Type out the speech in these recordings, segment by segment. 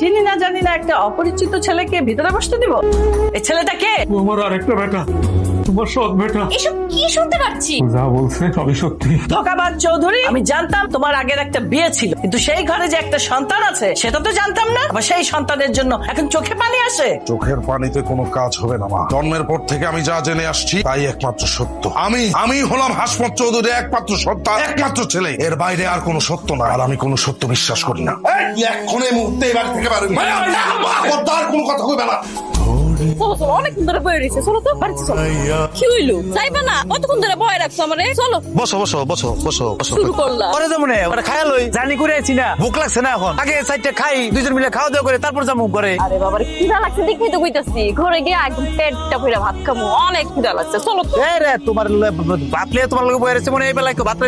চিনি না জানি না একটা অপরিচিত ছেলেকে ভিতরে বসতে দিব? এই ছেলেটা কে? আমার আরেকটা বেটা, তোমার সৎ বেটা। এসব কি শুনতে পাচ্ছি? যা বলছে সবই সত্যি। ধোকাবাজ চৌধুরী, আমি জানতাম তোমার আগের একটা বিয়ে ছিল, কিন্তু সেই ঘরে যে একটা সন্তান আছে সেটা তো জানতাম না। আবার সেই সন্তানের জন্য এখন চোখে পানি আসে। চোখের পানিতে কোনো কাজ হবে না মা। জন্মের পর থেকে আমি যা জেনে আসছি তাই একমাত্র সত্য। আমি হলাম হাসমত চৌধুরীর একমাত্র সত্তা, একমাত্র ছেলে। এর বাইরে আর কোনো সত্য না, আর আমি কোনো সত্য বিশ্বাস করি না। এই এখন এই মুহূর্তে এই বাড়ি থেকে বার হবি। আর কোনো কথা কইবে না। চলো চলো, অনেকক্ষণ ধরে বয়ে রয়েছে, চলো তো বাড়িতে চলো। কি হইলো, যাইবা না? কতক্ষণ ধরে বয়ে রাখছো আমারে? চলো বসো বসো বসো বসো বসো। শুরু করলাম। পরে যাবো না, ওটা খায়া লই। জানি করে আছি না, ভুক লাগছে না এখন। আগে সাইডটা খাই, দুজন মিলে খাওয়া দাওয়া করে তারপর যাবো করে। আরে বাবারে, খিদা লাগছে দেখেই তো কইতাছি। ঘরে গিয়ে একদম পেটটা ভরে ভাত খাবো, অনেক খিদা লাগছে। চলো তো। এই রে, তোমার বাতলে তোমার লোক বয়ে রয়েছে মনে হয়। এই বেলায় বাত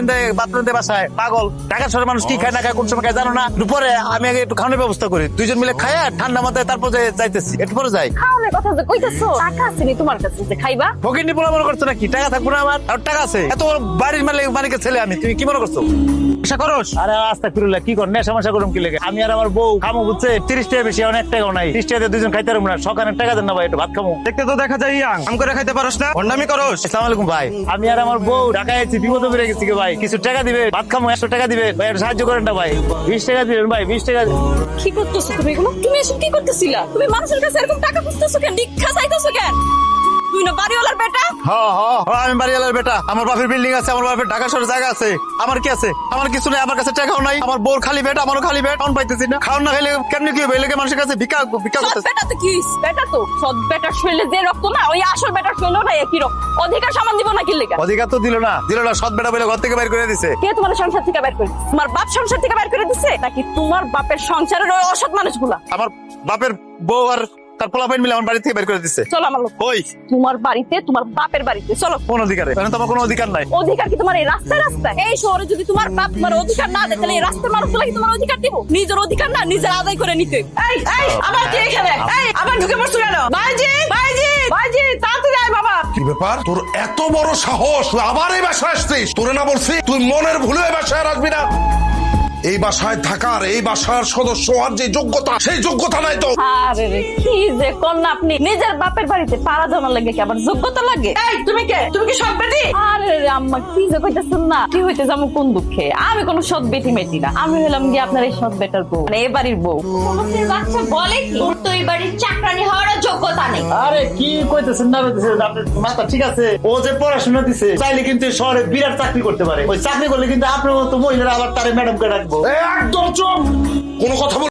রান্ধতে বাসায় পাগল। ঢাকা শহরের মানুষ কি খায় না খায়, কোন সময় খায় জানো না। দুপুরে আমি আগে একটু খাওয়ানোর ব্যবস্থা করি, দুজন মিলে খায়া ঠান্ডা মাথায় তারপর যাইতেছি। একটু পরে যাই। খাওয়ানোর কথা যে কইতাছো, টাকা আছে নি তোমার কাছে যে খাইবা? ফকির পোলা মনে করছো নাকি টাকা থাকবো না আমার? আর টাকা আছে, এত বড় বাড়ির মালিকের ছেলে আমি, তুমি কি মনে করছো? নেশা করস? আরে আস্তা ফিরুল্লাহ, কি কর নেশা মেশা করুম কি লেগে? আমি আর আমার বউ খামো বুঝছে 30 টাকা বেশি, অনেক টাকাও নাই। 30 টাকা দুজন খাইতে পারবো না, সকালে টাকা দেন না ভাই, একটু ভাত খামো। দেখতে তো দেখা যায় ইয়াং, আম করে খাইতে পারস না, অন্নামি করস। আসসালামু আলাইকুম ভাই, আমি আর আমার বউ ঢাকায় আছি, বিপদে পড়ে গেছি ভাই। কিছু টাকা দিবে, ভাত খামো, 100 টাকা দিবে ভাই, একটু সাহায্য করেন না ভাই। 20 টাকা দিবেন ভাই, 20 টাকা। কি করতেছো তুমি এগুলো? তুমি এসব কি করতেছিলা? তুমি মানুষের কাছে এরকম টাকা খুঁজতেছো কেন? ভিক্ষা চাইতেছো কেন? তুই না বাড়িওয়ালার বেটা? আমি বাড়িওয়ালার বেটা। আমার বাপের বিল্ডিং আছে, আমার বাপের ঢাকা শহরে জায়গা আছে। আমার কি আছে? আমার কিছু নেই, আমার কাছে টাকাও নাই। আমার বউর খালি বেটা, আমারও খালি বেট, খাওয়ান পাইতেছি না। খাওয়ান না খাইলে কেমনি কি হবে? এলাকার মানুষের কাছে ভিক্ষা সৎ করতেছে। বেটা তো কি? বেটা তো সৎ বেটার শরীরে যে রক্ত না, ওই আসল বেটার শরীরেও না একই রক্ত। অধিকার সমান দিব না কি লেগা? অধিকার তো দিল না, সৎ বেটা বলে ঘর থেকে বাইর করে দিছে। কে তোমার সংসার থেকে বের করে? তোমার বাপ সংসার থেকে বের করে দিছে, নাকি তোমার বাপের সংসারের ওই অসৎ মানুষগুলা? আমার বাপের বউ আর তার পোলাপাইন মিলে আমার বাড়ি থেকে বের করে দিছে। চলো আমার লোক। ওই তোমার বাড়িতে, তোমার বাপের বাড়িতে চলো। কোন অধিকারে? কারণ তোমার কোনো অধিকার নাই। অধিকার কি তোমার এই রাস্তায় রাস্তায়? এই শহরে যদি তোমার বাপ তোমার অধিকার না দেয়, তাহলে এই রাস্তার মানুষগুলা কি তোমার অধিকার দিব? নিজের অধিকার না, নিজের আদায় করে নিতে। এই এই আবার কি এখানে? এই আবার ঢুকে পড়ছো কেন? ভাইজি ভাইজি ভাইজি, তাড়াতাড়ি আয় বাবা। কি ব্যাপার তোর এত বড় সাহস? তুই আবার এই বাসায় আসছিস? তোরে না বলছি তুই মনের ভুলে এই বাসায় আর আসবি না? এই বাসায় থাকার, এই বাসার সদস্য হওয়ার যে যোগ্যতা, সেই যোগ্যতা নাই তো। আরে রে, কি যে কন্যা আপনি! নিজের বাপের বাড়িতে পাড়া জমা লাগে কি আবার যোগ্যতা লাগে? এই তুমি কে? তুমি কি সৎ বেটি? আরে রে আম্মা, কি যে কইতাছেন না? কি হইতে যাবো কোন দুঃখে? আমি কোনো সৎ বেটি মেটি না, আমি হলাম গিয়ে আপনার এই সৎ বেটার বউ, মানে এ বাড়ির বউ। তোমাদের বাচ্চা বলে কি তোর তো এই বাড়ির চাকরানি হওয়ার যোগ্যতা নেই। আরে কি কইতেছেন না কইতেছেন? আপনার মাথা ঠিক আছে? ও যে পড়াশোনা দিছে, চাইলে কিন্তু এই শহরে বিরাট চাকরি করতে পারে। ওই চাকরি করলে কিন্তু আপনার মতো মহিলারা আবার তারে ম্যাডাম কে রাখবো। একদম চুপ, কোনো কথা